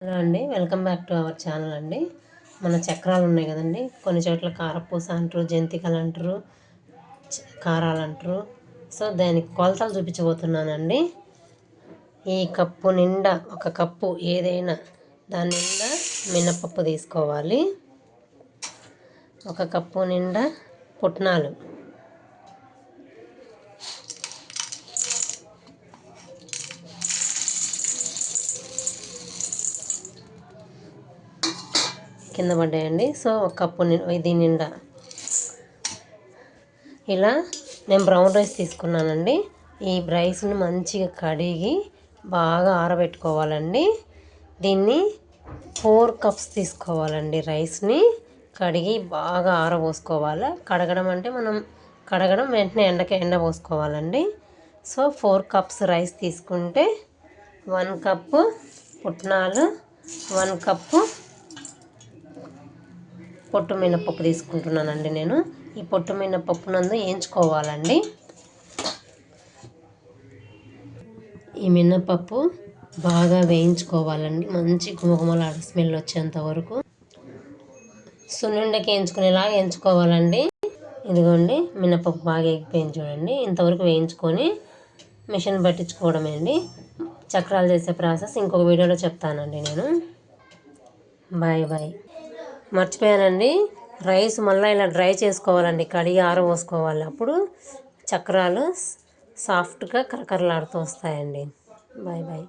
Hello అండి, welcome back to our channel అండి. మన చక్రాలు ఉన్నాయి కదండి, కొన్ని చోట్ల కారపూస అంటారు, జంతికలు అంటారు, కారాలు అంటారు. సో దానికి కొలతలు చూపించబోతున్నానండి. ఈ కప్పు నిండా ఒక కప్పు ఏదైనా దాని నిండా మినపప్పు తీసుకోవాలి. ఒక కప్పు నిండా పుట్నాలు, కింద పడ్డాయండి. సో ఒక కప్పు ఇది నిండా ఇలా నేను బ్రౌన్ రైస్ తీసుకున్నానండి. ఈ రైస్ని మంచిగా కడిగి బాగా ఆరబెట్టుకోవాలండి. దీన్ని 4 కప్స్ తీసుకోవాలండి. రైస్ని కడిగి బాగా ఆరబోసుకోవాలి. కడగడం అంటే మనం కడగడం వెంటనే ఎండబోసుకోవాలండి. సో 4 కప్స్ రైస్ తీసుకుంటే 1 కప్పు పుట్నాలు, 1 కప్పు పొట్టు మినపప్పు తీసుకుంటున్నానండి నేను. ఈ పొట్టు మినపప్పు నందు వేయించుకోవాలండి. ఈ మినపప్పు బాగా వేయించుకోవాలండి, మంచి గుమగుమలాడు స్మెల్ వచ్చేంత వరకు సున్నుండకి వేయించుకునేలాగా వేయించుకోవాలండి. ఇదిగోండి మినపప్పు బాగా ఎగిపోయింది చూడండి. ఇంతవరకు వేయించుకొని మిషన్ పట్టించుకోవడమే అండి. చక్రాలు చేసే ప్రాసెస్ ఇంకొక వీడియోలో చెప్తానండి నేను. Bye bye. మర్చిపోయానండి, రైస్ మళ్ళీ ఇలా డ్రై చేసుకోవాలండి, కడిగి ఆరబోసుకోవాలి. అప్పుడు చక్రాలు సాఫ్ట్గా కరకరలాడుతూ వస్తాయండి. Bye bye.